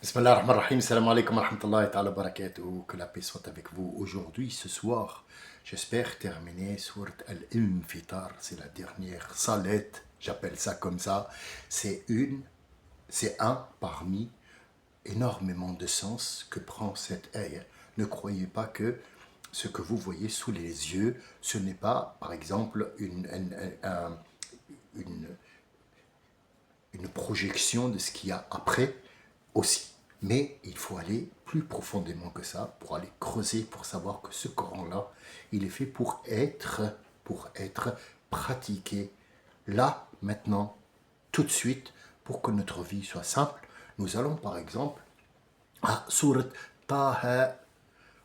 Bismillah ar-Rahman ar-Rahim, salam alaikum wa rahmatullahi ta'ala barakatuh, que la paix soit avec vous. Aujourd'hui, ce soir, j'espère terminer Surat Al-Infitar, c'est la dernière salette, j'appelle ça comme ça. C'est un parmi énormément de sens que prend cette ayah. Ne croyez pas que ce que vous voyez sous les yeux, ce n'est pas, par exemple, une projection de ce qu'il y a après aussi. Mais il faut aller plus profondément que ça, pour aller creuser, pour savoir que ce Coran-là, il est fait pour être pratiqué là, maintenant, tout de suite, pour que notre vie soit simple. Nous allons par exemple à Surat Taha.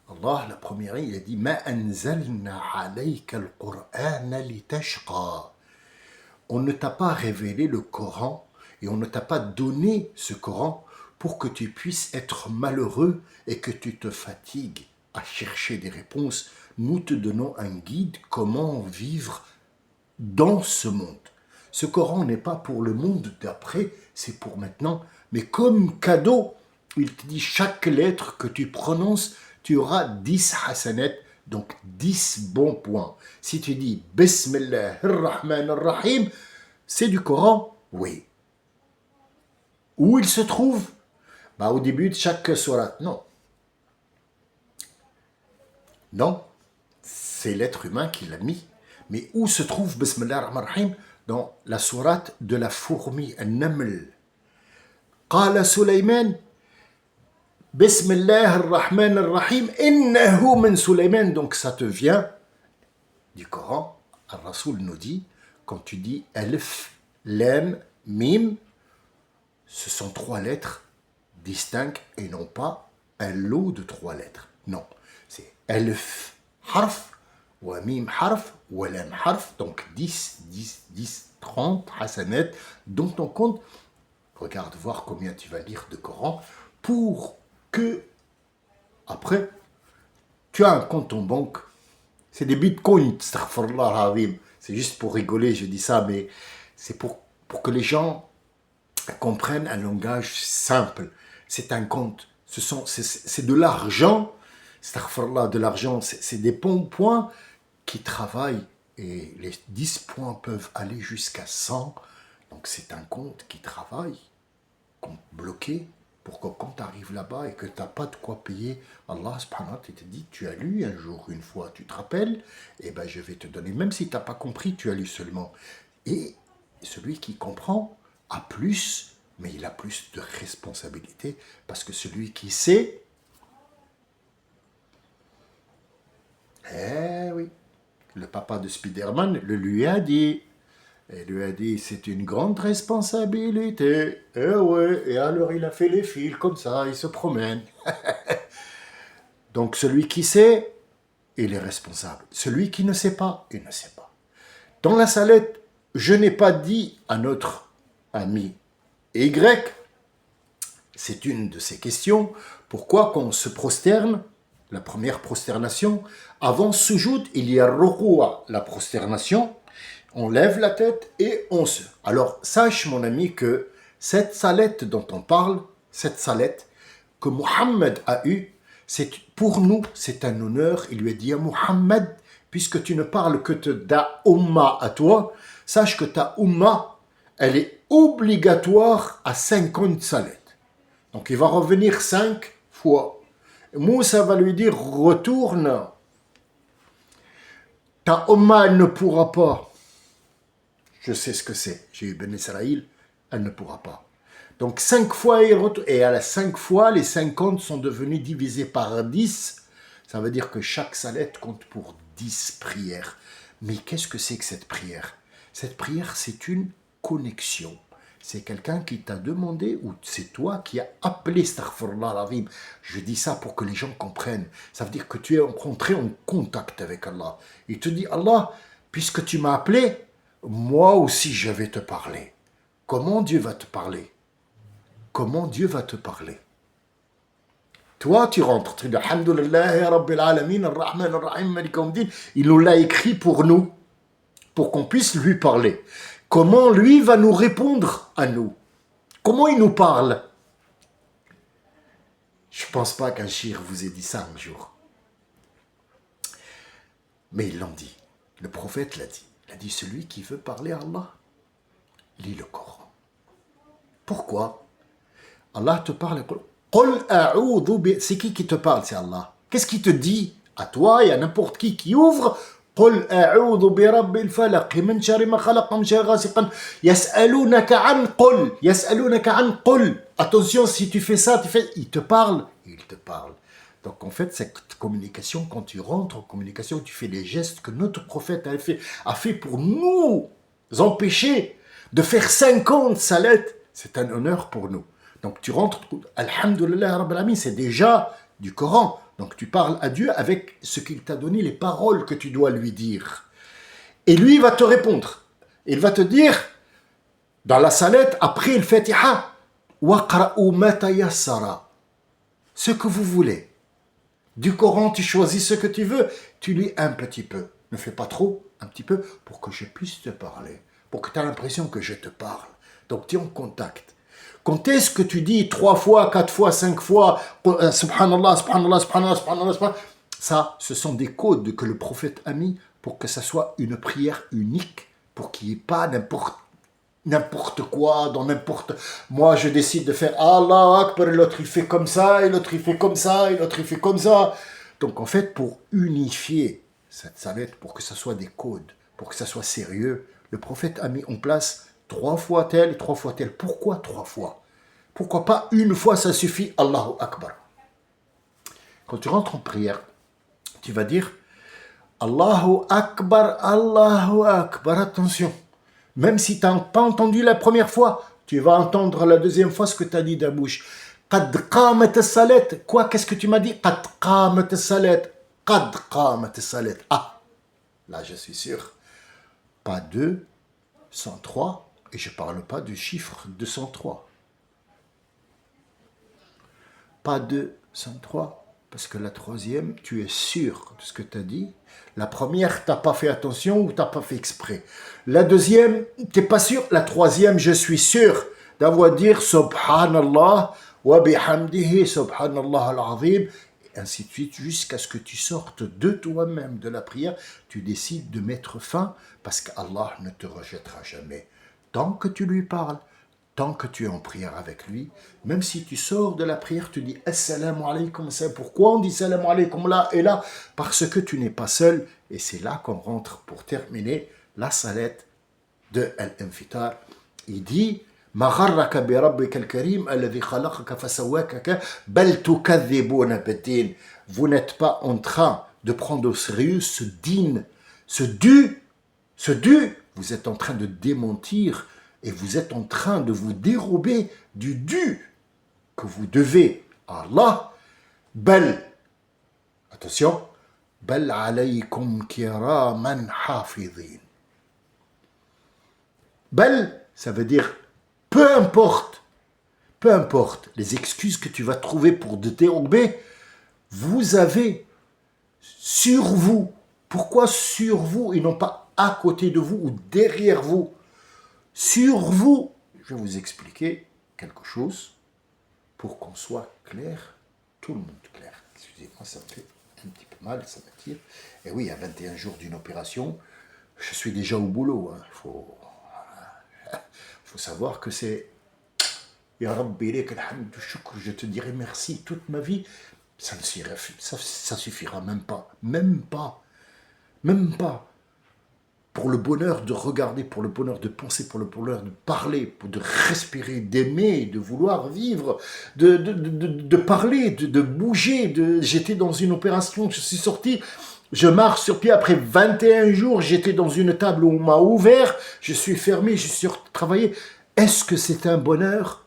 Allah, la première, il a dit Ma anzalna alayka al-Qur'ana litashqa. On ne t'a pas révélé le Coran et on ne t'a pas donné ce Coran pour que tu puisses être malheureux et que tu te fatigues à chercher des réponses. Nous te donnons un guide comment vivre dans ce monde. Ce Coran n'est pas pour le monde d'après, c'est pour maintenant. Mais comme cadeau, il te dit chaque lettre que tu prononces, tu auras 10 hasanat, donc 10 bons points. Si tu dis Bismillah ar-Rahman ar-Rahim, c'est du Coran, oui. Où il se trouve? Au début de chaque sourate, non. Non, c'est l'être humain qui l'a mis. Mais où se trouve Bismillah ar-Rahman ar-Rahim? Dans la sourate de la fourmi, An-Naml. Qala Sulaiman, Bismillah ar-Rahman ar-Rahim, innahu min Sulaiman. Donc ça te vient du Coran. Al-Rasoul nous dit, quand tu dis Alif, Lam, Mim, ce sont 3 lettres distinctes et non pas un lot de 3 lettres. Non, c'est Alif, Harf, wa Mim, Harf, wa Lam, Harf. Donc 10, 10, 10, 30 hasanat dont on compte. Regarde voir combien tu vas lire de Coran pour que, après, tu as un compte en banque. C'est des bitcoins, astaghfirullah al-azim. C'est juste pour rigoler, je dis ça, mais c'est pour que les gens comprennent un langage simple. C'est un compte, c'est de l'argent, astaghfirullah, de l'argent, c'est des bons points qui travaillent, et les 10 points peuvent aller jusqu'à 100. Donc c'est un compte qui travaille, compte bloqué, pour que quand tu arrives là-bas et que tu n'as pas de quoi payer, Allah subhanahu wa ta'ala te dit, tu as lu un jour, une fois, tu te rappelles, et ben je vais te donner, même si tu n'as pas compris, tu as lu seulement. Et celui qui comprend a plus, mais il a plus de responsabilité, parce que celui qui sait, eh oui, le papa de Spider-Man le lui a dit. Et lui a dit, c'est une grande responsabilité. Et ouais, et alors il a fait les fils comme ça, il se promène. Donc celui qui sait, il est responsable. Celui qui ne sait pas, il ne sait pas. Dans la salette, je n'ai pas dit à notre ami Y, c'est une de ces questions, pourquoi quand on se prosterne, la première prosternation, avant sujoud, il y a ruku'a, la prosternation, on lève la tête et on se... Alors, sache, mon ami, que cette salette dont on parle, cette salette que Muhammad a eue, pour nous, c'est un honneur. Il lui a dit à Muhammad, puisque tu ne parles que de ta umma à toi, sache que ta umma, elle est obligatoire à 50 salettes. Donc, il va revenir 5 fois. Moussa va lui dire, retourne. Ta umma, elle ne pourra pas. Je sais ce que c'est. J'ai eu Ben Israël, elle ne pourra pas. Donc 5 fois, et à la 5 fois, les 50 sont devenus divisés par 10. Ça veut dire que chaque salette compte pour 10 prières. Mais qu'est-ce que c'est que cette prière? Cette prière, c'est une connexion. C'est quelqu'un qui t'a demandé, ou c'est toi qui as appelé astaghfirullah al-azim. Je dis ça pour que les gens comprennent. Ça veut dire que tu es rentré en contact avec Allah. Il te dit, Allah, puisque tu m'as appelé, moi aussi je vais te parler. Comment Dieu va te parler? Comment Dieu va te parler? Toi, tu rentres, tu dis Alhamdulillah, Rabbil Alamin, Ar-Rahman, Ar-Rahim, Malik Yawmiddin. Il nous l'a écrit pour nous, pour qu'on puisse lui parler. Comment lui va nous répondre à nous? Comment il nous parle? pense pas qu'un shir vous ait dit ça un jour. Mais ils l'ont dit. Le prophète l'a dit. Il a dit, celui qui veut parler à Allah, lit le Coran. Pourquoi? Allah te parle. C'est qui te parle? C'est Allah. Qu'est-ce qu'il te dit à toi et à n'importe qui ouvre? قل أعوذ برب الفلق من شر ما خلق من شر غاسق يسألونك عن قل. Attention, si tu fais ça, il te parle. Donc en fait, cette communication, quand tu rentres en communication, tu fais les gestes que notre prophète a fait pour nous empêcher de faire 50 salets. C'est un honneur pour nous. Donc tu rentres, Alhamdulillah Rabbil Alamin, c'est déjà du Coran. Donc tu parles à Dieu avec ce qu'il t'a donné, les paroles que tu dois lui dire. Et lui, il va te répondre. Il va te dire, dans la salette, après le Fatiha, waqra'u ma tayassara. Ce que vous voulez. Du Coran, tu choisis ce que tu veux, tu lis un petit peu. Ne fais pas trop, un petit peu, pour que je puisse te parler. Pour que tu aies l'impression que je te parle. Donc tu es en contact. Quand est-ce que tu dis 3 fois, 4 fois, 5 fois, subhanallah, subhanallah, subhanallah, subhanallah, subhanallah, ça, ce sont des codes que le prophète a mis pour que ça soit une prière unique, pour qu'il n'y ait pas n'importe quoi, dans n'importe... Moi, je décide de faire Allah Akbar, et l'autre il fait comme ça, et l'autre il fait comme ça, et l'autre il fait comme ça. Donc en fait, pour unifier cette salette, pour que ça soit des codes, pour que ça soit sérieux, le prophète a mis en place 3 fois tel et 3 fois tel. Pourquoi 3 fois? Pourquoi pas une fois, ça suffit? Allahu Akbar. Quand tu rentres en prière, tu vas dire Allahu Akbar, Allahu Akbar. Attention, même si tu n'as pas entendu la première fois, tu vas entendre la deuxième fois ce que tu as dit de la bouche. Qad qamat as-salat. Quoi? Qu'est-ce que tu m'as dit? Qad qamat as-salat. Qad qamat as-salat. Ah, là je suis sûr. Pas 2, 103. Et je ne parle pas du chiffre 203. Pas 203, parce que la troisième, tu es sûr de ce que tu as dit. La première, tu n'as pas fait attention ou tu n'as pas fait exprès. La deuxième, tu n'es pas sûr. La troisième, je suis sûr d'avoir dit Subhanallah wa bihamdihi Subhanallah al-azim. Et ainsi de suite, jusqu'à ce que tu sortes de toi-même de la prière, tu décides de mettre fin, parce qu'Allah ne te rejettera jamais. Tant que tu lui parles, tant que tu es en prière avec lui, même si tu sors de la prière, tu dis Assalamu alaykum. Pourquoi on dit Assalamu alaykum là et là? Parce que tu n'es pas seul. Et c'est là qu'on rentre pour terminer la salette de Al-Infitar. Il dit Ma gharraka bi rabbika al-karim alladhi khalaqaka fasawwaka bal tukadhibuna bid-din. Vous n'êtes pas en train de prendre au sérieux ce din, ce dû. Vous êtes en train de démentir et vous êtes en train de vous dérober du dû que vous devez à Allah. Bal, attention, bal alaykum kiraman hafidhin. Bal, ça veut dire peu importe les excuses que tu vas trouver pour te dérober, vous avez sur vous. Pourquoi sur vous et non pas à côté de vous ou derrière vous? Sur vous, je vais vous expliquer quelque chose pour qu'on soit clair, tout le monde clair. Excusez-moi, ça me fait un petit peu mal, ça m'attire. Et oui, à 21 jours d'une opération, je suis déjà au boulot. Il faut savoir que c'est Ya Rabbi lak alhamdu shukr, je te dirai merci toute ma vie. Ça suffira même pas. Même pas. Pour le bonheur de regarder, pour le bonheur de penser, pour le bonheur de parler, pour de respirer, d'aimer, de vouloir vivre, de parler, de bouger. J'étais dans une opération, je suis sorti, je marche sur pied après 21 jours, j'étais dans une table où on m'a ouvert, je suis fermé, je suis travaillé. Est-ce que c'est un bonheur?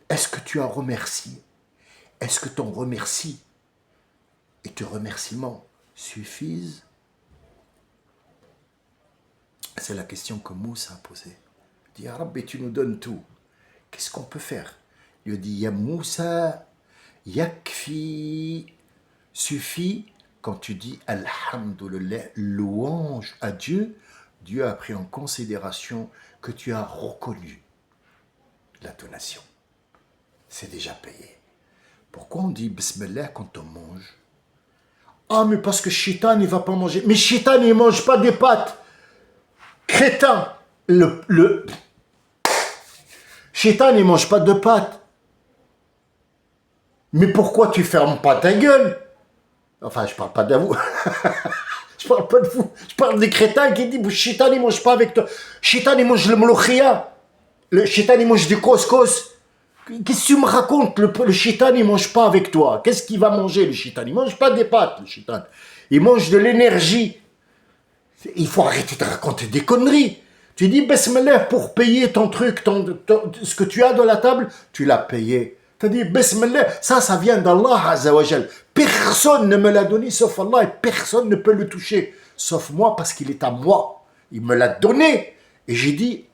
Est-ce que tu as remercié? Est-ce que ton remercie et tes remerciements suffisent? C'est la question que Moussa a posée. Il dit, Rabbi, tu nous donnes tout. Qu'est-ce qu'on peut faire? Il lui dit, Ya Moussa, yakfi, suffit quand tu dis Alhamdulillah, louange à Dieu. Dieu a pris en considération que tu as reconnu la donation. C'est déjà payé. Pourquoi on dit Bismillah quand on mange? Ah, mais parce que Shaitan, il va pas manger. Mais Shaitan, il mange pas des pâtes. Crétin. Shaitan, il mange pas de pâtes. Mais pourquoi tu fermes pas ta gueule? Enfin, je parle pas de vous. Je parle pas de vous. Je parle des crétins qui disent Shaitan, il mange pas avec toi. Shaitan, il mange le molokhia. Le Shaitan, il mange du couscous. Qu'est-ce que tu me racontes? Le Shaitan, il mange pas avec toi. Qu'est-ce qu'il va manger, le Shaitan? Il mange pas des pâtes, le Shaitan. Il mange de l'énergie. Il faut arrêter de raconter des conneries. Tu dis Bismillah pour payer ton truc, ce que tu as dans la table, tu l'as payé. Tu as dit Bismillah, ça vient d'Allah Azzawajal. Personne ne me l'a donné sauf Allah et personne ne peut le toucher. Sauf moi parce qu'il est à moi. Il me l'a donné. Et j'ai dit,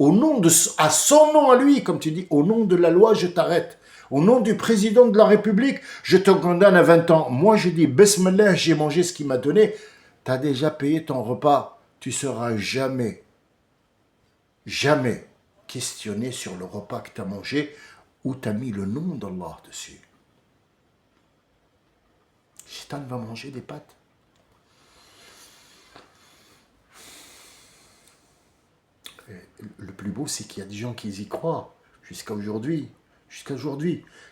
à son nom à lui, comme tu dis, au nom de la loi, je t'arrête. Au nom du président de la République, je te condamne à 20 ans. Moi, je dis, Bismillah, j'ai mangé ce qu'il m'a donné. Tu as déjà payé ton repas. Tu seras jamais questionné sur le repas que tu as mangé où tu as mis le nom d'Allah dessus. Shaitan va manger des pâtes. Le plus beau, c'est qu'il y a des gens qui y croient jusqu'à aujourd'hui.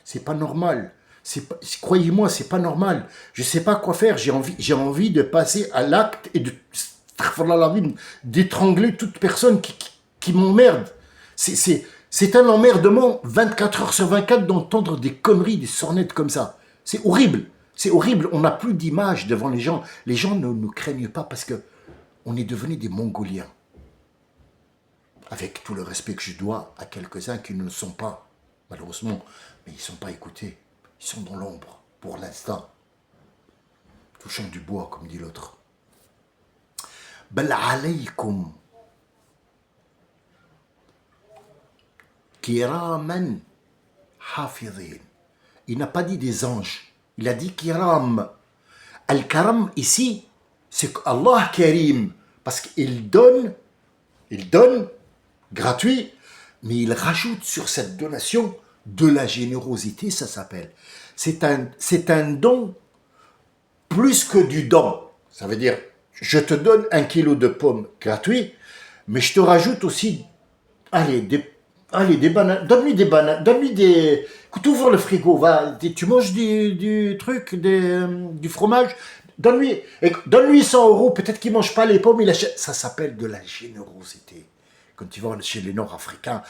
C'est pas normal. Croyez-moi, c'est pas normal. Je sais pas quoi faire. J'ai envie de passer à l'acte et d'étrangler toute personne qui m'emmerde. C'est un emmerdement 24 heures sur 24 d'entendre des conneries, des sornettes comme ça. C'est horrible. C'est horrible. On n'a plus d'image devant les gens. Les gens ne nous craignent pas parce que on est devenus des Mongoliens. Avec tout le respect que je dois à quelques-uns qui ne le sont pas, malheureusement, mais ils ne sont pas écoutés. Ils sont dans l'ombre, pour l'instant. Touchant du bois, comme dit l'autre. Bal alaykum kiraman hafidhin. Il n'a pas dit des anges, il a dit kiram. Al-karam ici, c'est Allah Karim, parce qu'il donne gratuit, mais il rajoute sur cette donation de la générosité, ça s'appelle. C'est un don plus que du don. Ça veut dire, je te donne 1 kilo de pommes gratuit, mais je te rajoute aussi, des bananes, donne-lui des bananes, donne-lui des... Écoute, ouvre le frigo, va, tu manges du truc, du fromage, donne-lui 100 €, peut-être qu'il ne mange pas les pommes, il achète. Ça s'appelle de la générosité. Quand tu vas chez les Nord-Africains,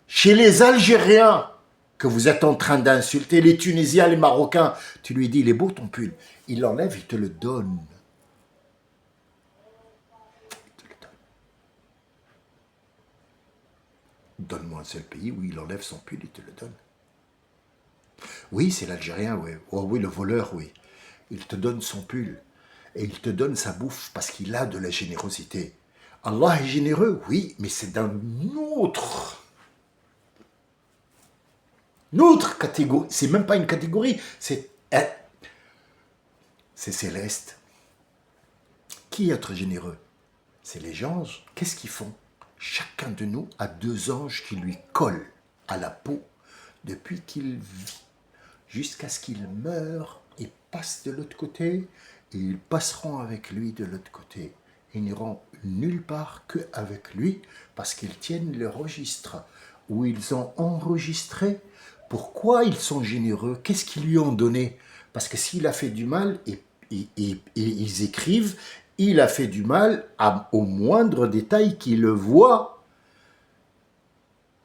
chez les Algériens, que vous êtes en train d'insulter, les Tunisiens, les Marocains, tu lui dis, il est beau ton pull. Il l'enlève, il te le donne. Donne-moi un seul pays où il enlève son pull, il te le donne. Oui, c'est l'Algérien, oui. Oh oui, le voleur, oui. Il te donne son pull. Et il te donne sa bouffe parce qu'il a de la générosité. Allah est généreux, oui, mais c'est d'un autre catégorie. C'est même pas une catégorie, c'est céleste. Qui est être généreux? C'est les anges. Qu'est-ce qu'ils font? Chacun de nous a 2 anges qui lui collent à la peau depuis qu'il vit, jusqu'à ce qu'il meure. Ils passent de l'autre côté et ils passeront avec lui de l'autre côté. Ils n'iront nulle part qu'avec lui parce qu'ils tiennent le registre où ils ont enregistré pourquoi ils sont généreux, qu'est-ce qu'ils lui ont donné. Parce que s'il a fait du mal, et ils écrivent, il a fait du mal au moindre détail qu'il le voit.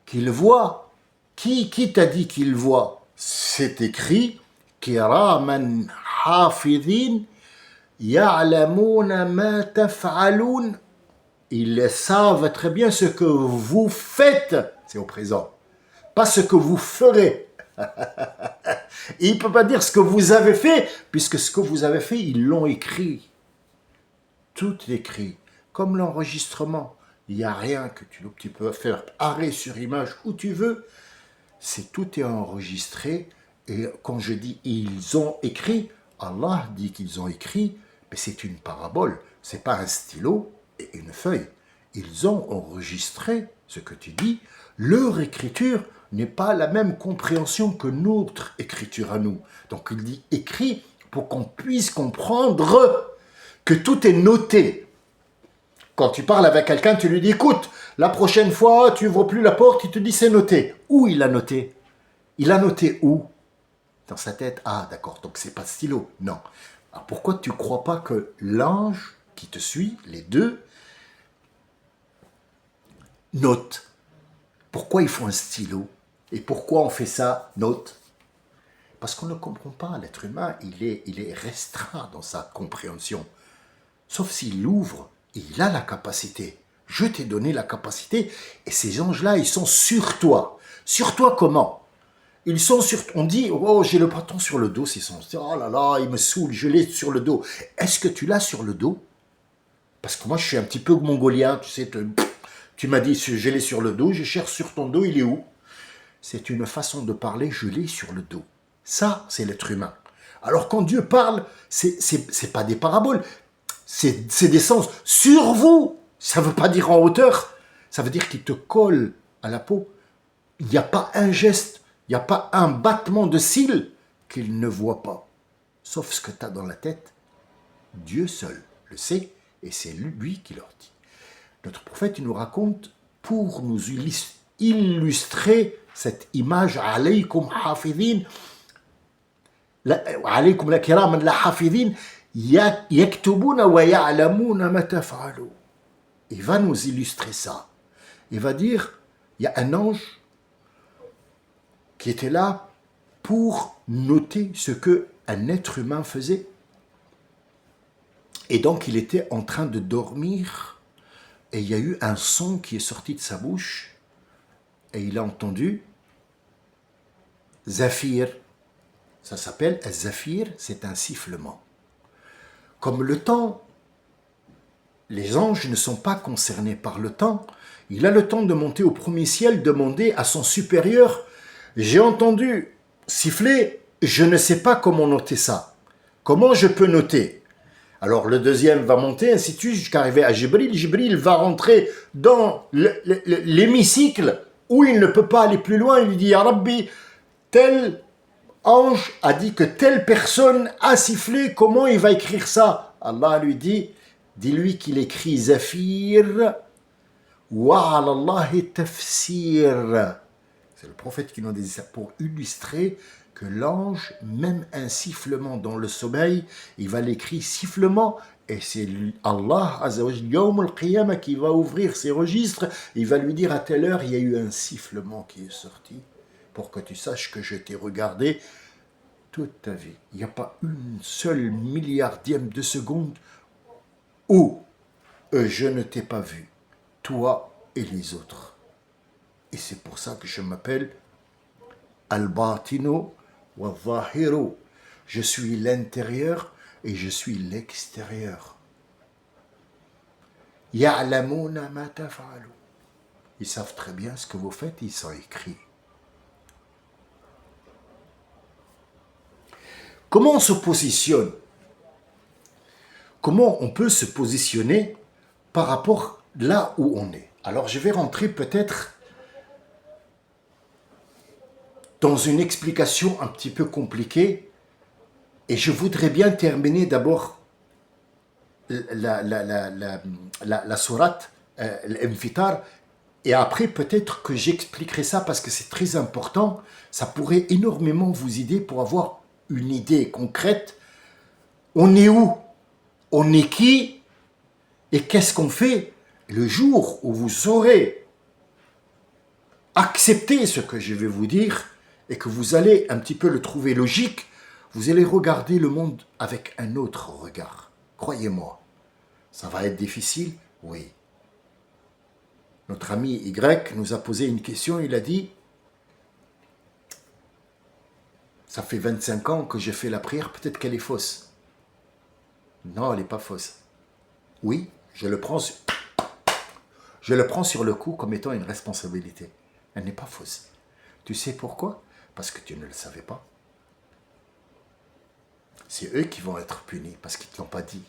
Qui t'a dit qu'il voit? C'est écrit Kiraman hafidhin ya'lamuna ma taf'alun. Ils savent très bien ce que vous faites, c'est au présent, pas ce que vous ferez. Et il ne peut pas dire ce que vous avez fait, puisque ce que vous avez fait, ils l'ont écrit. Tout écrit, comme l'enregistrement. Il n'y a rien que tu peux faire arrêt sur image où tu veux. Tout est enregistré. Et quand je dis ils ont écrit, Allah dit qu'ils ont écrit, mais c'est une parabole. Ce n'est pas un stylo et une feuille. Ils ont enregistré ce que tu dis, leur écriture n'est pas la même compréhension que notre écriture à nous. Donc il dit écrit pour qu'on puisse comprendre que tout est noté. Quand tu parles avec quelqu'un, tu lui dis écoute, la prochaine fois, tu n'ouvres plus la porte, il te dit c'est noté. Où il a noté? Il a noté où? Dans sa tête. Ah d'accord, donc c'est pas stylo. Non. Alors pourquoi tu ne crois pas que l'ange qui te suit, les deux, note? Pourquoi il faut un stylo? Et pourquoi on fait ça, note? Parce qu'on ne comprend pas. L'être humain, il est restreint dans sa compréhension. Sauf s'il l'ouvre, il a la capacité. Je t'ai donné la capacité. Et ces anges-là, ils sont sur toi. Sur toi comment? Ils sont sur... On dit, oh, j'ai le bâton sur le dos, c'est son... Oh là là, il me saoule, je l'ai sur le dos. Est-ce que tu l'as sur le dos? Parce que moi, je suis un petit peu mongolien, tu sais. Tu m'as dit, je l'ai sur le dos, je cherche sur ton dos, il est où? C'est une façon de parler, je l'ai sur le dos. Ça, c'est l'être humain. Alors quand Dieu parle, c'est pas des paraboles, c'est des sens. Sur vous, ça veut pas dire en hauteur, ça veut dire qu'il te colle à la peau. Il n'y a pas un geste, il n'y a pas un battement de cils qu'il ne voit pas. Sauf ce que tu as dans la tête, Dieu seul le sait, et c'est lui qui leur dit. Notre prophète, il nous raconte, pour nous illustrer cette image, alaykum hafidhin, alaykum la kiraman la hafidhin, yaktubuna wa ya'lamuna ma taf'alun. Il va nous illustrer ça. Il va dire, il y a un ange qui était là pour noter ce qu'un être humain faisait. Et donc, il était en train de dormir, et il y a eu un son qui est sorti de sa bouche, et il a entendu Zafir. Ça s'appelle Zafir, c'est un sifflement. Comme le temps, les anges ne sont pas concernés par le temps, il a le temps de monter au premier ciel, demander à son supérieur, j'ai entendu siffler, je ne sais pas comment noter ça. Comment je peux noter? Alors le deuxième va monter, ainsi de suite, jusqu'à arriver à Jibril. Jibril va rentrer dans l'hémicycle où il ne peut pas aller plus loin. Il lui dit, Ya Rabbi, tel ange a dit que telle personne a sifflé, comment il va écrire ça? Allah lui dit, dis-lui qu'il écrit Zafir, wa ala Allahi tafsir. C'est le prophète qui nous dit ça pour illustrer que l'ange, même un sifflement dans le sommeil, il va l'écrire sifflement, et c'est Allah Yawm al-Qiyamah qui va ouvrir ses registres, il va lui dire à telle heure, il y a eu un sifflement qui est sorti, pour que tu saches que je t'ai regardé toute ta vie. Il n'y a pas une seule milliardième de seconde où je ne t'ai pas vu, toi et les autres. Et c'est pour ça que je m'appelle Al-Batino wa Zahiru. Je suis l'intérieur et je suis l'extérieur. Ya'lamuna ma taf'alu. Ils savent très bien ce que vous faites, ils sont écrits. Comment on se positionne? Comment on peut se positionner par rapport là où on est? Alors je vais rentrer peut-être dans une explication un petit peu compliquée, et je voudrais bien terminer d'abord la sourate, l'Infitar, et après peut-être que j'expliquerai ça parce que c'est très important, ça pourrait énormément vous aider pour avoir une idée concrète. On est où? On est qui? Et qu'est-ce qu'on fait le jour où vous aurez accepté ce que je vais vous dire et que vous allez un petit peu le trouver logique, vous allez regarder le monde avec un autre regard. Croyez-moi, ça va être difficile, oui. Notre ami Y nous a posé une question, il a dit, ça fait 25 ans que j'ai fait la prière, peut-être qu'elle est fausse. Non, elle n'est pas fausse. Oui, je le prends sur le coup comme étant une responsabilité. Elle n'est pas fausse. Tu sais pourquoi? Parce que tu ne le savais pas. C'est eux qui vont être punis parce qu'ils ne te l'ont pas dit.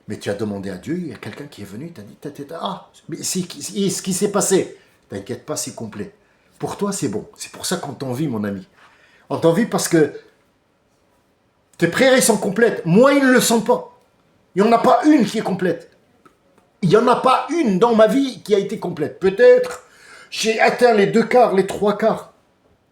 Mais tu as demandé à Dieu, il y a quelqu'un qui est venu, t'a dit, ah, mais ce qui s'est passé, t'inquiète pas, c'est complet. Pour toi, c'est bon. C'est pour ça qu'on t'envie, mon ami. On t'envie parce que tes prières, ils sont complètes. Moi, ils ne le sont pas. Il n'y en a pas une qui est complète. Il n'y en a pas une dans ma vie qui a été complète. Peut-être, j'ai atteint les 2 quarts, les 3 quarts.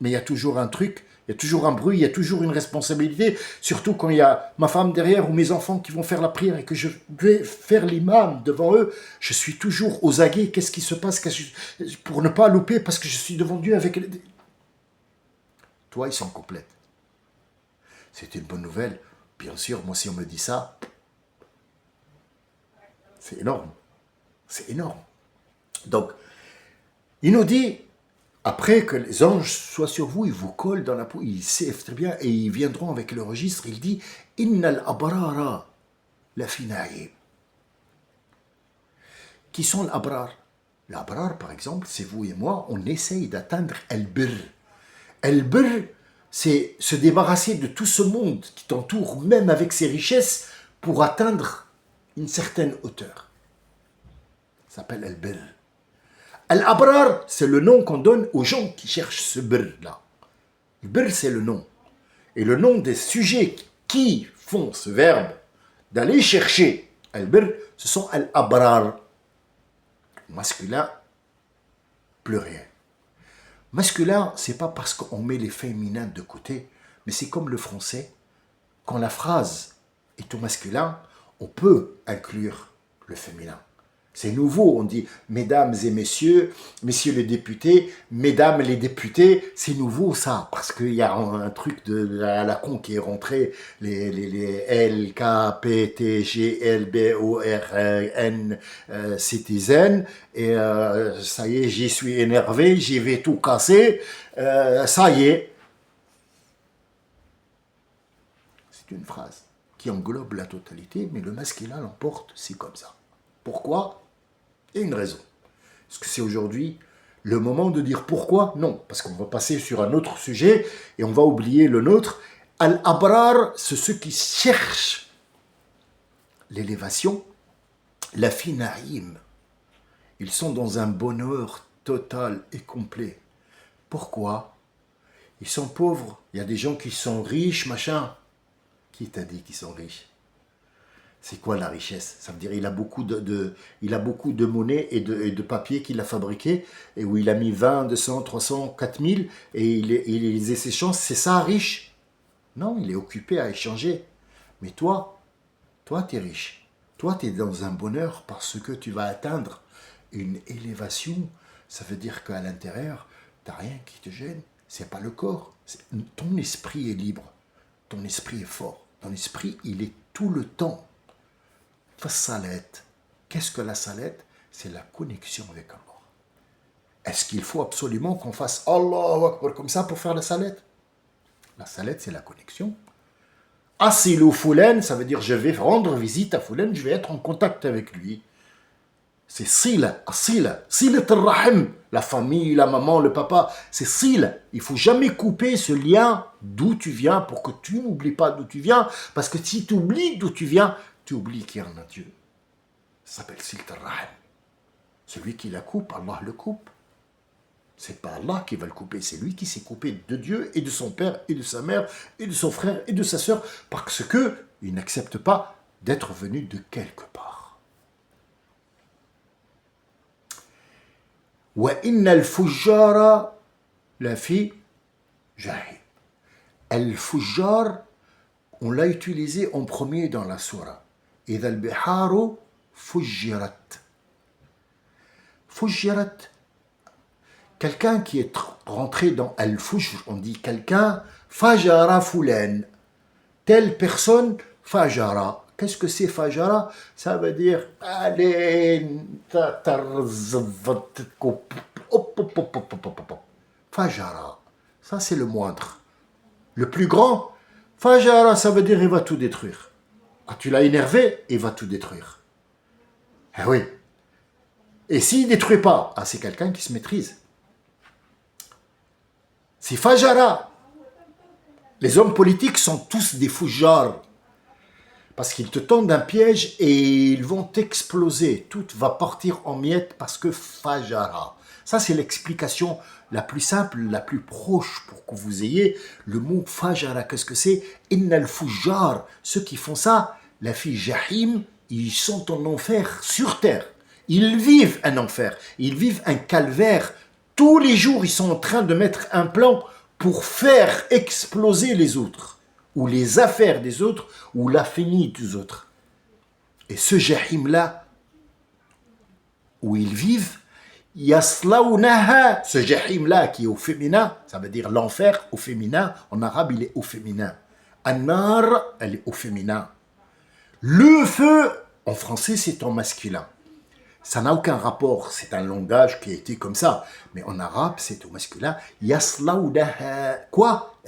Mais il y a toujours un truc, il y a toujours un bruit, il y a toujours une responsabilité. Surtout quand il y a ma femme derrière ou mes enfants qui vont faire la prière et que je vais faire l'imam devant eux. Je suis toujours aux aguets. Qu'est-ce qui se passe pour ne pas louper parce que je suis devant Dieu avec... Toi, ils sont complètes. C'est une bonne nouvelle. Bien sûr, moi, si on me dit ça, c'est énorme. C'est énorme. Donc, il nous dit, après que les anges soient sur vous, ils vous collent dans la peau, ils savent très bien, et ils viendront avec le registre, il dit, Innal abrara la finaïm. Qui sont l'abrar? L'abrar, par exemple, c'est vous et moi, on essaye d'atteindre el-bir. El-bir, c'est se débarrasser de tout ce monde qui t'entoure, même avec ses richesses, pour atteindre une certaine hauteur. Ça s'appelle el-bir. Al-abrar, c'est le nom qu'on donne aux gens qui cherchent ce bir-là. Le bir, c'est le nom. Et le nom des sujets qui font ce verbe d'aller chercher al-bir, ce sont al-abrar. Masculin, pluriel. Masculin, c'est pas parce qu'on met les féminins de côté, mais c'est comme le français. Quand la phrase est au masculin, on peut inclure le féminin. C'est nouveau, on dit mesdames et messieurs, messieurs les députés, mesdames les députés, c'est nouveau ça, parce qu'il y a un truc à la con qui est rentré, les L, K, P, T, G, L, B, O, R, N, citizen, et ça y est, j'y suis énervé, j'y vais tout casser, ça y est. C'est une phrase qui englobe la totalité, mais le masculin l'emporte, c'est comme ça. Pourquoi ? Il y a une raison. Est-ce que c'est aujourd'hui le moment de dire pourquoi? Non, parce qu'on va passer sur un autre sujet et on va oublier le nôtre. Al-Abrar, c'est ceux qui cherchent l'élévation, la finaïm. Ils sont dans un bonheur total et complet. Pourquoi? Ils sont pauvres. Il y a des gens qui sont riches, machin. Qui t'a dit qu'ils sont riches? C'est quoi la richesse? Ça veut dire il a beaucoup de monnaie et de papier qu'il a fabriqué et où il a mis 20, 200, 300, 4000 et il les échange. C'est ça riche? Non, il est occupé à échanger. Mais toi tu es riche. Toi, tu es dans un bonheur parce que tu vas atteindre une élévation. Ça veut dire qu'à l'intérieur, tu n'as rien qui te gêne. C'est pas le corps. Ton esprit est libre. Ton esprit est fort. Ton esprit, il est tout le temps. Salette. Qu'est-ce que la salette? C'est la connexion avec Allah. Est-ce qu'il faut absolument qu'on fasse Allahu Akbar comme ça pour faire la salette? La salette, c'est la connexion. Asilu Fulan, ça veut dire je vais rendre visite à Fulan, je vais être en contact avec lui. C'est sila, asila, silat al-rahim. La famille, la maman, le papa, c'est sila. Il ne faut jamais couper ce lien d'où tu viens pour que tu n'oublies pas d'où tu viens. Parce que si tu oublies d'où tu viens, tu oublies qu'il y a un Dieu. Ça s'appelle silat al-rahim. Celui qui la coupe, Allah le coupe. C'est pas Allah qui va le couper, c'est lui qui s'est coupé de Dieu et de son père et de sa mère et de son frère et de sa sœur parce que il n'accepte pas d'être venu de quelque part. Wa inna al-fujjara la fi jahim. Al-fujjar, on l'a utilisé en premier dans la sourate. Idha al-biharu fujjirat. Fujjirat. Quelqu'un qui est rentré dans Al-Fujr, on dit quelqu'un, Fajara Fulan. Telle personne, Fajara. Qu'est-ce que c'est Fajara? Ça veut dire, allez, Fajara. Ça, c'est le moindre. Le plus grand, Fajara, ça veut dire, il va tout détruire. Quand tu l'as énervé, il va tout détruire. Ah oui. Et s'il ne détruit pas, c'est quelqu'un qui se maîtrise. C'est Fajara. Les hommes politiques sont tous des fujars. Parce qu'ils te tendent un piège et ils vont t'exploser. Tout va partir en miettes parce que fajara. Ça, c'est l'explication la plus simple, la plus proche pour que vous ayez le mot fajara. Qu'est-ce que c'est? Innal fujjar. Ceux qui font ça, la fille Jahim, ils sont en enfer sur terre. Ils vivent un enfer. Ils vivent un calvaire. Tous les jours, ils sont en train de mettre un plan pour faire exploser les autres, ou les affaires des autres, ou la famille des autres. Et ce jahim-là, où ils vivent, yaslawnaha, ce jahim-là qui est au féminin, ça veut dire l'enfer au féminin, en arabe il est au féminin. An-nar, elle est au féminin. Le feu, en français c'est en masculin. Ça n'a aucun rapport, c'est un langage qui a été comme ça. Mais en arabe, c'est au masculin. Yaslawnaha. Quoi?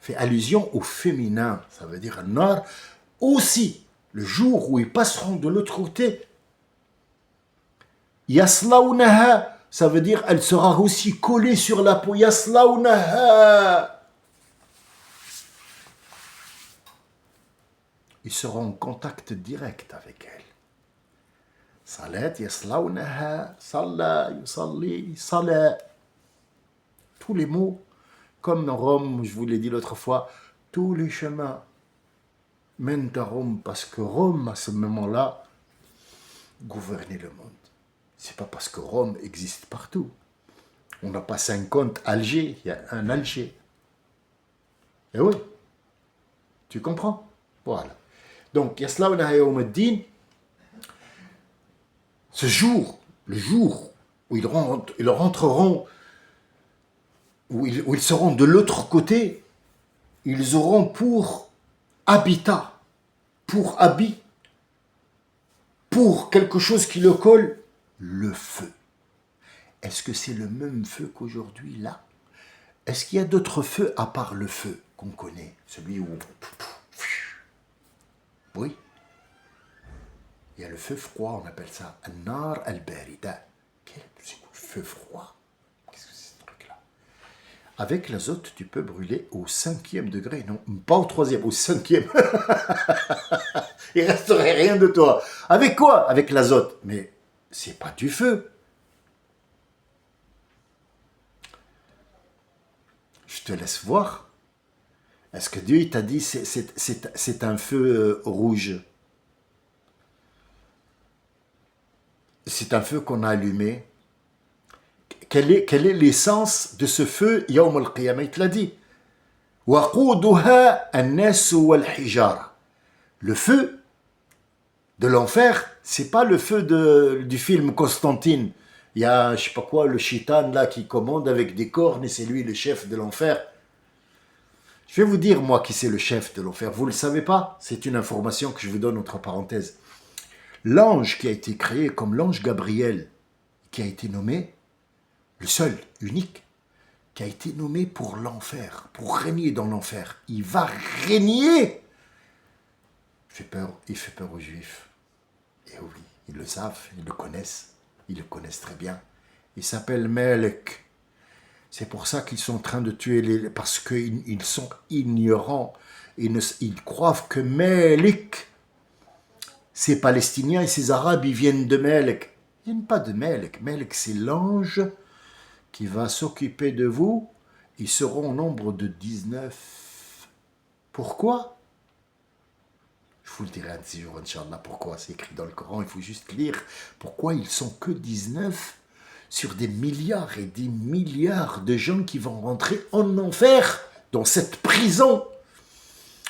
Fait allusion au féminin. Ça veut dire nar. Aussi, le jour où ils passeront de l'autre côté, yaslawnaha, ça veut dire elle sera aussi collée sur la peau. Yaslawnaha. Ils seront en contact direct avec elle. Salat, yaslawnaha, salla, yusalli, sala. Tous les mots, comme dans Rome, je vous l'ai dit l'autre fois, tous les chemins mènent à Rome, parce que Rome, à ce moment-là, gouvernait le monde. C'est pas parce que Rome existe partout. On n'a pas 50 Alger, il y a un Alger. Eh oui, tu comprends? Voilà. Donc, yaslawnaha yawm ad-din, ce jour, le jour où ils rentreront, où ils seront de l'autre côté, ils auront pour habitat, pour habit, pour quelque chose qui le colle, le feu. Est-ce que c'est le même feu qu'aujourd'hui là? Est-ce qu'il y a d'autres feux à part le feu qu'on connaît? Celui où... Oui. Il y a le feu froid, on appelle ça an-nar al-barida. C'est quoi le feu froid? Qu'est-ce que c'est ce truc-là? Avec l'azote, tu peux brûler au 5e degré, non, pas au 3e, au 5e. Il ne resterait rien de toi. Avec quoi? Avec l'azote. Mais c'est pas du feu. Je te laisse voir. Est-ce que Dieu t'a dit c'est un feu rouge? C'est un feu qu'on a allumé. Quelle est l'essence de ce feu? Yawm al-Qiyamah, il te l'a dit. وَقُودُهَا النَّاسُ وَالْحِجَارَةُ. Le feu de l'enfer, c'est pas le feu du film Constantine. Il y a, je sais pas quoi, le chitan là qui commande avec des cornes et c'est lui le chef de l'enfer. Je vais vous dire, moi, qui c'est le chef de l'enfer. Vous ne le savez pas? C'est une information que je vous donne entre parenthèses. L'ange qui a été créé comme l'ange Gabriel, qui a été nommé, le seul, unique, qui a été nommé pour l'enfer, pour régner dans l'enfer. Il va régner. Il fait peur aux Juifs. Et oui, ils le savent, ils le connaissent très bien. Il s'appelle Melek. C'est pour ça qu'ils sont en train de tuer parce qu'ils sont ignorants. Ils croient que Melek, ces Palestiniens et ces Arabes, ils viennent de Melek. Ils viennent pas de Melek. Melek, c'est l'ange qui va s'occuper de vous. Ils seront au nombre de 19. Pourquoi? Je vous le dirai un de ces jours, Inch'Allah, pourquoi. C'est écrit dans le Coran, il faut juste lire. Pourquoi ils sont que 19 sur des milliards et des milliards de gens qui vont rentrer en enfer, dans cette prison,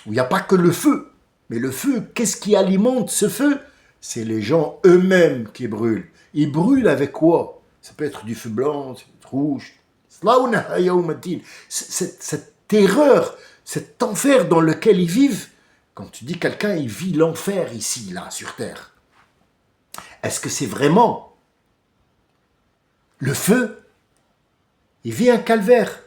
où il n'y a pas que le feu. Mais le feu, qu'est-ce qui alimente ce feu? C'est les gens eux-mêmes qui brûlent. Ils brûlent avec quoi? Ça peut être du feu blanc, rouge. Cette terreur, cet enfer dans lequel ils vivent, quand tu dis quelqu'un, il vit l'enfer ici, là, sur terre. Est-ce que c'est vraiment le feu? Il vit un calvaire.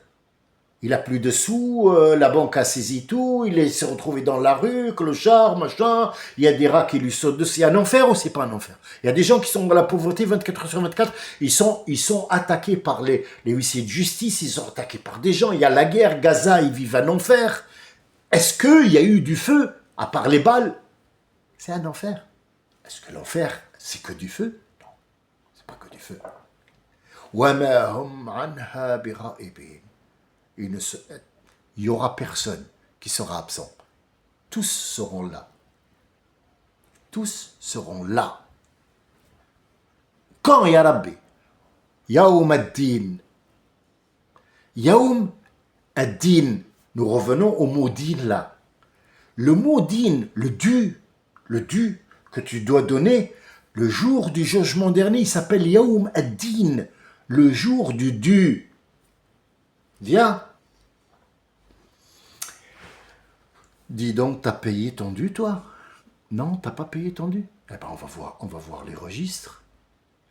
Il a plus de sous, la banque a saisi tout, il s'est retrouvé dans la rue, clochard, machin, il y a des rats qui lui sautent dessus. C'est un enfer ou c'est pas un enfer? Il y a des gens qui sont dans la pauvreté 24 heures sur 24, ils sont attaqués par les huissiers de justice, ils sont attaqués par des gens, il y a la guerre, Gaza, ils vivent un enfer. Est-ce qu'il y a eu du feu, à part les balles? C'est un enfer. Est-ce que l'enfer, c'est que du feu? Non, c'est pas que du feu. وَمَا هُمْ عَنْهَا بِغَائِبِينَ. Il y aura personne qui sera absent. Tous seront là. Tous seront là. Quand, ya Rabbi? Yaoum ad-din. Yaoum ad-din. Nous revenons au mot din là. Le mot din, le dû que tu dois donner, le jour du jugement dernier, il s'appelle Yaoum ad-din, le jour du dû. Viens. Dis donc, t'as payé ton dû, toi? Non, t'as pas payé ton dû. Eh ben, on va voir les registres.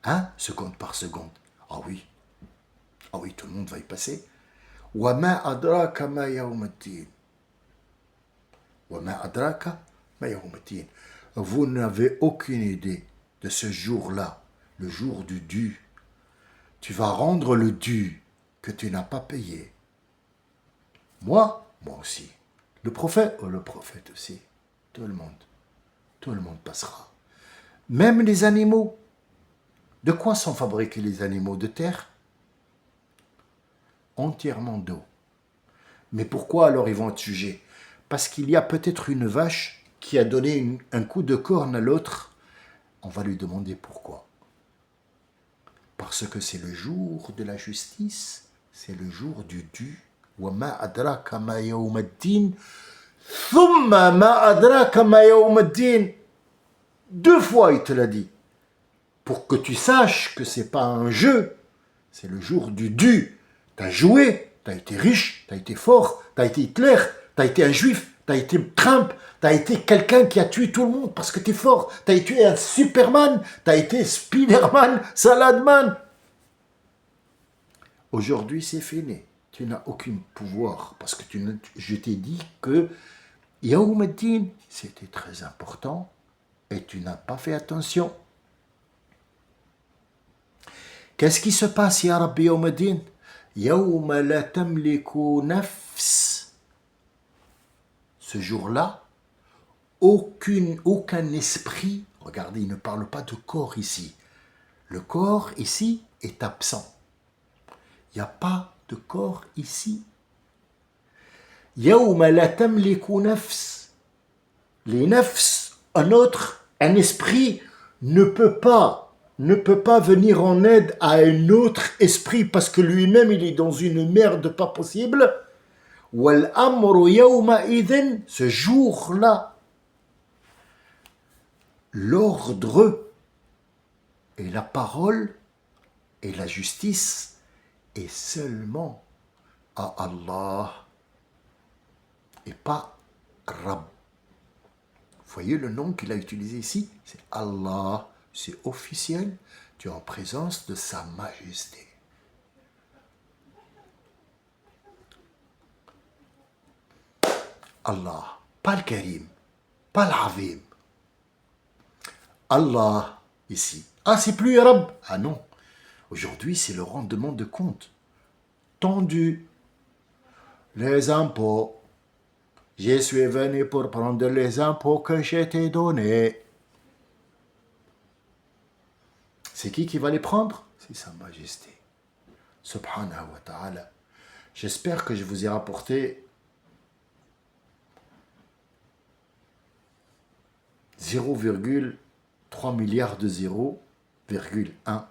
Hein? Seconde par seconde. Ah oui. Ah oui, tout le monde va y passer. وَمَا أَدْرَاكَ مَا يَوْمَ الدِّينِ. وَمَا أَدْرَاكَ مَا يَوْمَ الدِّينِ. Vous n'avez aucune idée de ce jour-là, le jour du dû. Tu vas rendre le dû que tu n'as pas payé. Moi aussi. Le prophète aussi. Tout le monde passera. Même les animaux. De quoi sont fabriqués les animaux? De terre? Entièrement d'eau. Mais pourquoi alors ils vont être jugés? Parce qu'il y a peut-être une vache qui a donné un coup de corne à l'autre. On va lui demander pourquoi. Parce que c'est le jour de la justice, c'est le jour du dû. وَمَا أَدْرَاكَ مَا يَوْمَ الدِّينِ ثُمَّ مَا أَدْرَاكَ مَا يَوْمَ الدِّينِ. 2 fois il te l'a dit. Pour que tu saches que c'est pas un jeu, c'est le jour du dû. T'as joué, t'as été riche, t'as été fort, t'as été Hitler, t'as été un juif, t'as été Trump, t'as été quelqu'un qui a tué tout le monde parce que t'es fort, t'as été un Superman, t'as été Spiderman, Saladman. Aujourd'hui c'est fini, tu n'as aucun pouvoir parce que je t'ai dit que Yaoum ad-Din, c'était très important et tu n'as pas fait attention. Qu'est-ce qui se passe, ya Rabbi Yaoum ad-Din? Yaoum la tamliku nafs. Ce jour-là, aucun esprit, regardez, il ne parle pas de corps ici. Le corps ici est absent. Il n'y a pas de corps ici. Yaoum la tamliku nafs. Les nafs, un esprit ne peut pas venir en aide à un autre esprit parce que lui-même il est dans une merde pas possible. Wal amru yawma idhin, ce jour-là, l'ordre et la parole et la justice est seulement à Allah et pas Rabb. Vous voyez le nom qu'il a utilisé ici? C'est Allah. C'est officiel. Tu es en présence de sa majesté. Allah. Pas le Karim. Pas l'Azim. Allah, ici. Ah, c'est plus Rabb. Ah non. Aujourd'hui, c'est le rendement de compte. Tendu. Les impôts. Je suis venu pour prendre les impôts que je t'ai donnés. C'est qui va les prendre? C'est sa majesté. Subhanahu wa ta'ala. J'espère que je vous ai rapporté 0,3 milliards de 0,1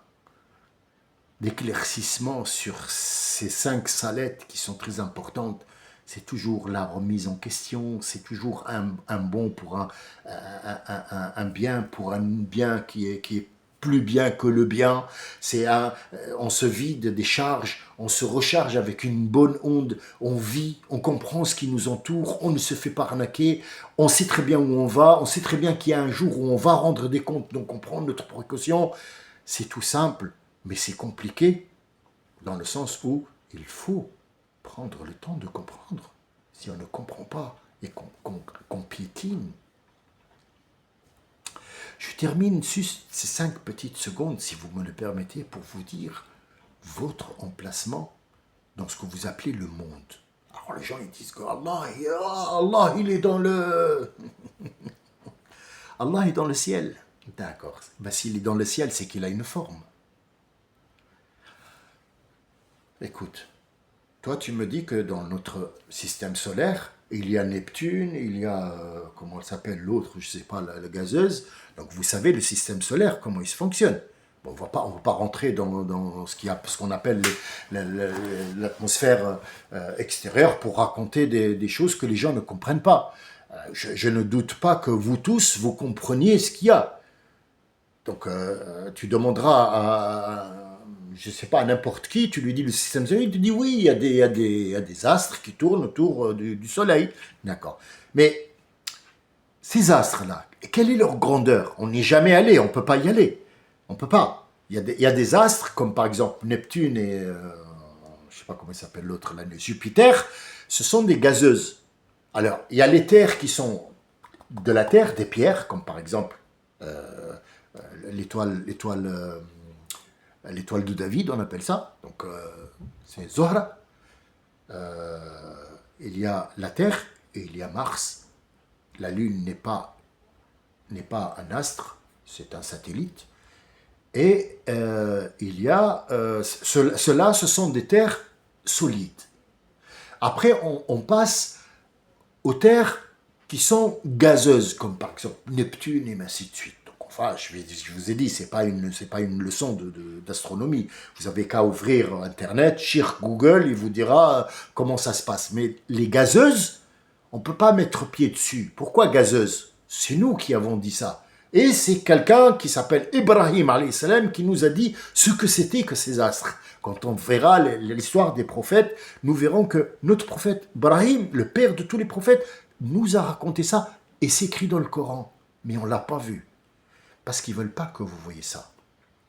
d'éclaircissement sur ces 5 salettes qui sont très importantes. C'est toujours la remise en question, c'est toujours un bon pour un bien, pour un bien qui est plus bien que le bien. On se vide des charges, on se recharge avec une bonne onde, on vit, on comprend ce qui nous entoure, on ne se fait pas arnaquer, on sait très bien où on va, on sait très bien qu'il y a un jour où on va rendre des comptes, donc on prend notre précaution. C'est tout simple, mais c'est compliqué dans le sens où il faut prendre le temps de comprendre. Si on ne comprend pas et qu'on piétine. Je termine ces 5 petites secondes, si vous me le permettez, pour vous dire votre emplacement dans ce que vous appelez le monde. Alors Alors les gens ils disent que Allah il est dans le... Allah est dans le ciel. D'accord. Ben, s'il est dans le ciel, c'est qu'il a une forme. Écoute, toi tu me dis que dans notre système solaire, il y a Neptune, il y a, comment elle s'appelle l'autre, je ne sais pas, la gazeuse. Donc vous savez le système solaire, comment il se fonctionne. Bon, on va pas rentrer dans ce qu'on appelle l'atmosphère extérieure pour raconter des choses que les gens ne comprennent pas. Je ne doute pas que vous tous, vous compreniez ce qu'il y a. Donc, tu demanderas je ne sais pas, à n'importe qui, tu lui dis le système solaire, il te dit oui, il y a des astres qui tournent autour du Soleil. D'accord. Mais ces astres-là, quelle est leur grandeur? On n'y est jamais allé, on ne peut pas y aller. On ne peut pas. Il y a des astres, comme par exemple Neptune et, je ne sais pas comment il s'appelle l'autre, Jupiter, ce sont des gazeuses. Alors, il y a les terres qui sont de la Terre, des pierres, comme par exemple l'étoile de David, on appelle ça. Donc, c'est Zohra. Il y a la Terre et il y a Mars. La Lune n'est pas un astre, c'est un satellite. Et il y a... ceux-là, ce sont des terres solides. Après, on passe aux terres qui sont gazeuses, comme par exemple Neptune et ainsi de suite. Donc, enfin, je vous ai dit, c'est pas une leçon d'astronomie. Vous avez qu'à ouvrir Internet, chercher Google, il vous dira comment ça se passe. Mais les gazeuses, on ne peut pas mettre pied dessus. Pourquoi gazeuses? C'est nous qui avons dit ça. Et c'est quelqu'un qui s'appelle Ibrahim alayhi salam qui nous a dit ce que c'était que ces astres. Quand on verra l'histoire des prophètes, nous verrons que notre prophète Ibrahim, le père de tous les prophètes, nous a raconté ça et c'est écrit dans le Coran. Mais on ne l'a pas vu. Parce qu'ils ne veulent pas que vous voyez ça.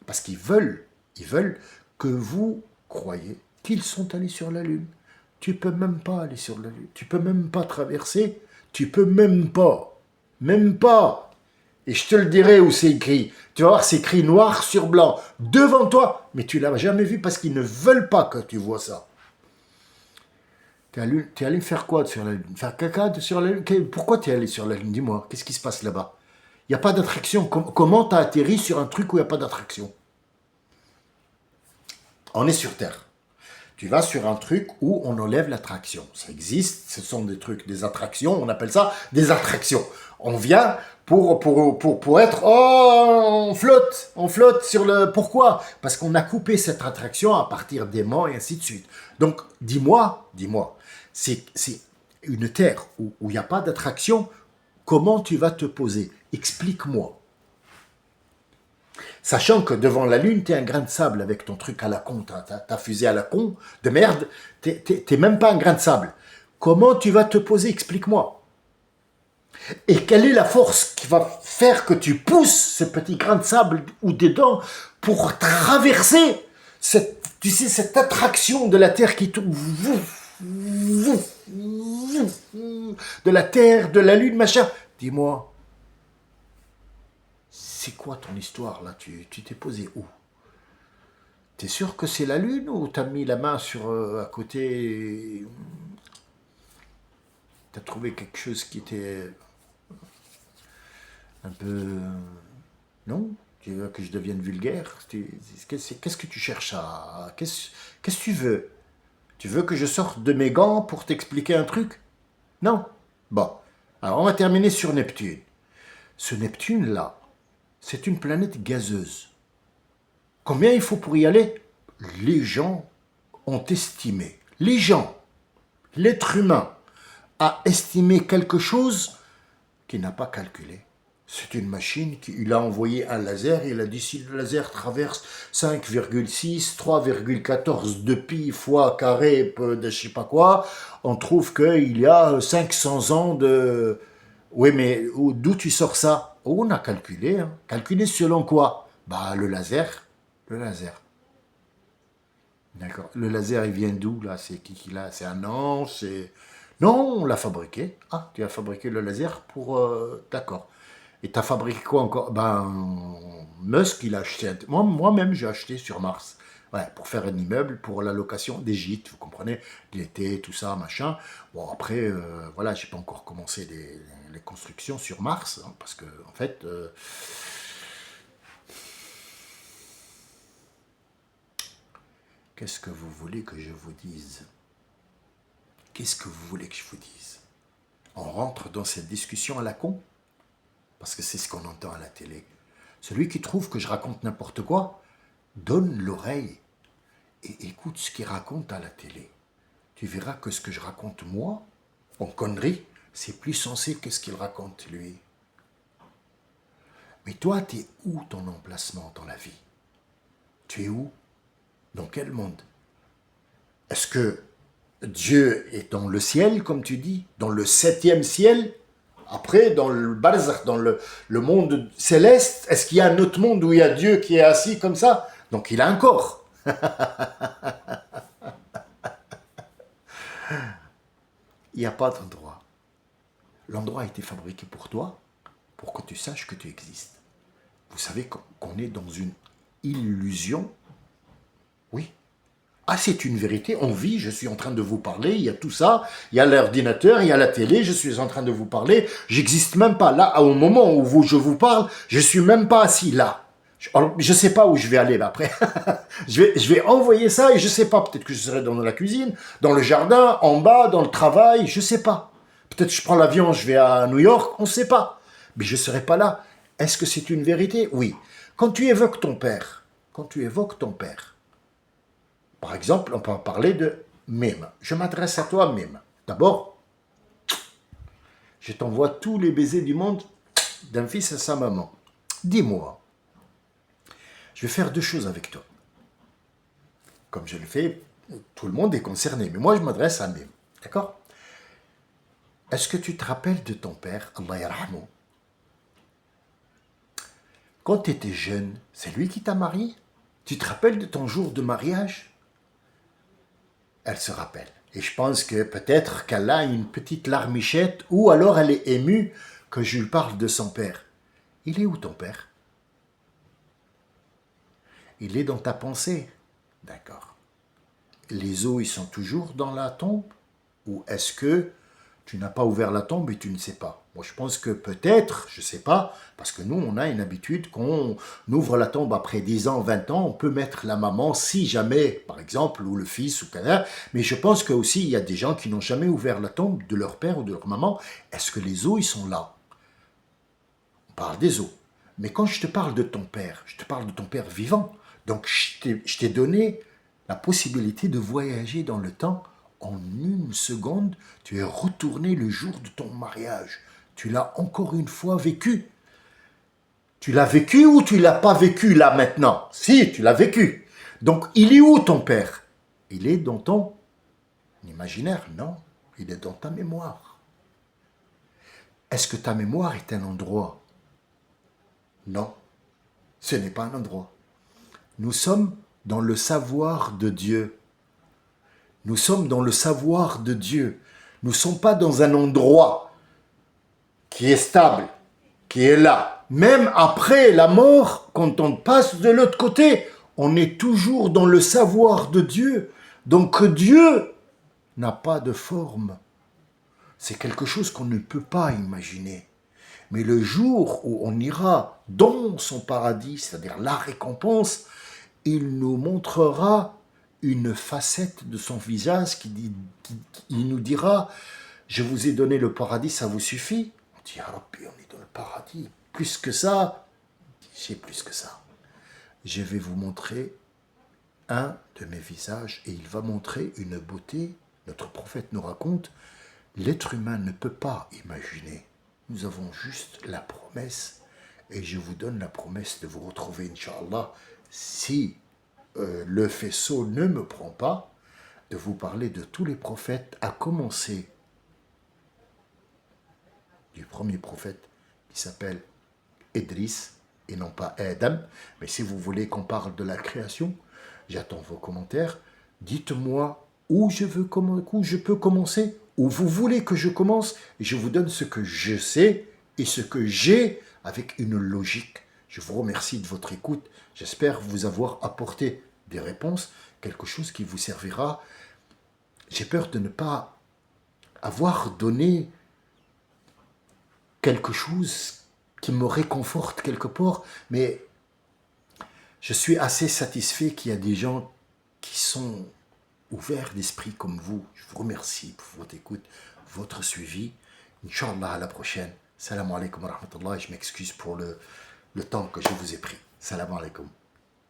Parce qu'ils veulent que vous croyez qu'ils sont allés sur la Lune. Tu ne peux même pas aller sur la Lune. Tu ne peux même pas traverser. Tu ne peux même pas. Même pas. Et je te le dirai où c'est écrit. Tu vas voir, c'est écrit noir sur blanc, devant toi, mais tu ne l'as jamais vu parce qu'ils ne veulent pas que tu vois ça. Tu es allé faire quoi sur la Lune? Faire caca sur la Lune? Pourquoi tu es allé sur la Lune? Dis-moi, qu'est-ce qui se passe là-bas? Il n'y a pas d'attraction. Comment tu as atterri sur un truc où il n'y a pas d'attraction? On est sur Terre. Tu vas sur un truc où on enlève l'attraction. Ça existe, ce sont des trucs, des attractions, on appelle ça des attractions. On vient pour être, oh, on flotte sur le... Pourquoi? Parce qu'on a coupé cette attraction à partir d'aimants et ainsi de suite. Donc, dis-moi, c'est une Terre où il n'y a pas d'attraction, comment tu vas te poser? Explique-moi. Sachant que devant la Lune, t'es un grain de sable avec ton truc à la con, ta fusée à la con, de merde, t'es même pas un grain de sable. Comment tu vas te poser? Explique-moi. Et quelle est la force qui va faire que tu pousses ce petit grain de sable ou dedans pour traverser cette attraction de la Terre qui tourne, de la Terre, de la Lune, machin. Dis-moi. C'est quoi ton histoire là? Tu t'es posé où? T'es sûr que c'est la Lune ou t'as mis la main sur à côté? T'as trouvé quelque chose qui était un peu... Non? Tu veux que je devienne vulgaire? Qu'est-ce que tu cherches à... Qu'est-ce que tu veux? Tu veux que je sorte de mes gants pour t'expliquer un truc? Non? Bon. Alors on va terminer sur Neptune. Ce Neptune-là, c'est une planète gazeuse. Combien il faut pour y aller? Les gens ont estimé. Les gens, l'être humain, a estimé quelque chose qu'il n'a pas calculé. C'est une machine il a envoyé un laser, il a dit si le laser traverse 5,6, 3,14 de pi fois carré de je sais pas quoi, on trouve qu'il y a 500 ans de... Oui, mais d'où tu sors ça? Oh, on a calculé. Hein. Calculé selon quoi? Bah, le laser. Le laser. D'accord. Le laser, il vient d'où, là? C'est qui l'a? C'est un ange? Non, on l'a fabriqué. Ah, tu as fabriqué le laser pour... D'accord. Et tu as fabriqué quoi encore? Ben, Musk, il a acheté... Moi-même, j'ai acheté sur Mars. Ouais, pour faire un immeuble, pour la location des gîtes, vous comprenez, l'été, tout ça, machin. Bon, après, voilà, j'ai pas encore commencé les constructions sur Mars, hein, parce que, en fait, qu'est-ce que vous voulez que je vous dise? Qu'est-ce que vous voulez que je vous dise? On rentre dans cette discussion à la con, parce que c'est ce qu'on entend à la télé. Celui qui trouve que je raconte n'importe quoi, donne l'oreille et écoute ce qu'il raconte à la télé. Tu verras que ce que je raconte moi, en connerie, c'est plus sensé que ce qu'il raconte lui. Mais toi, t'es où ton emplacement dans la vie? Tu es où? Dans quel monde? Est-ce que Dieu est dans le ciel, comme tu dis, dans le 7e ciel? Après, dans le barzakh, dans le monde céleste, est-ce qu'il y a un autre monde où il y a Dieu qui est assis comme ça? Donc il a un corps. Il n'y a pas d'endroit. L'endroit a été fabriqué pour toi, pour que tu saches que tu existes. Vous savez qu'on est dans une illusion? Oui. Ah, c'est une vérité, on vit, je suis en train de vous parler, il y a tout ça, il y a l'ordinateur, il y a la télé, je suis en train de vous parler, j'existe même pas là, au moment où je vous parle, je suis même pas assis là. Je sais pas où je vais aller là après. je vais envoyer ça et je sais pas, peut-être que je serai dans la cuisine, dans le jardin, en bas, dans le travail, je sais pas. Peut-être que je prends l'avion, je vais à New York, on sait pas. Mais je serai pas là. Est-ce que c'est une vérité? Oui. Quand tu évoques ton père, par exemple, on peut parler de Mime. Je m'adresse à toi, Mime. D'abord, je t'envoie tous les baisers du monde d'un fils à sa maman. Dis-moi, je vais faire deux choses avec toi. Comme je le fais, tout le monde est concerné, mais moi je m'adresse à Mime. D'accord? Est-ce que tu te rappelles de ton père, Allah yarhamou? Quand tu étais jeune, c'est lui qui t'a marié? Tu te rappelles de ton jour de mariage? Elle se rappelle. Et je pense que peut-être qu'elle a une petite larmichette ou alors elle est émue que je lui parle de son père. Il est où ton père? Il est dans ta pensée. D'accord. Les os, ils sont toujours dans la tombe? Ou est-ce que tu n'as pas ouvert la tombe et tu ne sais pas? Moi, je pense que peut-être, je ne sais pas, parce que nous, on a une habitude qu'on ouvre la tombe après 10 ans, 20 ans, on peut mettre la maman, si jamais, par exemple, ou le fils, ou quelqu'un, mais je pense que aussi il y a des gens qui n'ont jamais ouvert la tombe de leur père ou de leur maman. Est-ce que les os, ils sont là? On parle des os. Mais quand je te parle de ton père, je te parle de ton père vivant. Donc, je t'ai donné la possibilité de voyager dans le temps. En une seconde, tu es retourné le jour de ton mariage. Tu l'as encore une fois vécu. Tu l'as vécu ou tu l'as pas vécu là maintenant? Si, tu l'as vécu. Donc, il est où ton père? Il est dans ton imaginaire? Non, il est dans ta mémoire. Est-ce que ta mémoire est un endroit? Non, ce n'est pas un endroit. Nous sommes dans le savoir de Dieu. Nous sommes dans le savoir de Dieu. Nous ne sommes pas dans un endroit qui est stable, qui est là. Même après la mort, quand on passe de l'autre côté, on est toujours dans le savoir de Dieu. Donc Dieu n'a pas de forme. C'est quelque chose qu'on ne peut pas imaginer. Mais le jour où on ira dans son paradis, c'est-à-dire la récompense, il nous montrera une facette de son visage il nous dira, je vous ai donné le paradis, ça vous suffit? On dit, ah Rabbi, on est dans le paradis. Plus que ça, j'ai plus que ça. Je vais vous montrer un de mes visages et il va montrer une beauté. Notre prophète nous raconte, l'être humain ne peut pas imaginer. Nous avons juste la promesse et je vous donne la promesse de vous retrouver, Inch'Allah, si le faisceau ne me prend pas, de vous parler de tous les prophètes, à commencer du premier prophète qui s'appelle Idriss, et non pas Adam. Mais si vous voulez qu'on parle de la création, j'attends vos commentaires. Dites-moi où je peux commencer, où vous voulez que je commence, et je vous donne ce que je sais et ce que j'ai avec une logique. Je vous remercie de votre écoute. J'espère vous avoir apporté des réponses, quelque chose qui vous servira. J'ai peur de ne pas avoir donné quelque chose qui me réconforte quelque part, mais je suis assez satisfait qu'il y a des gens qui sont ouverts d'esprit comme vous. Je vous remercie pour votre écoute, votre suivi. Inch'Allah, à la prochaine. Salam alaikum wa rahmatullah. Et je m'excuse pour le temps que je vous ai pris. Salam alaikum.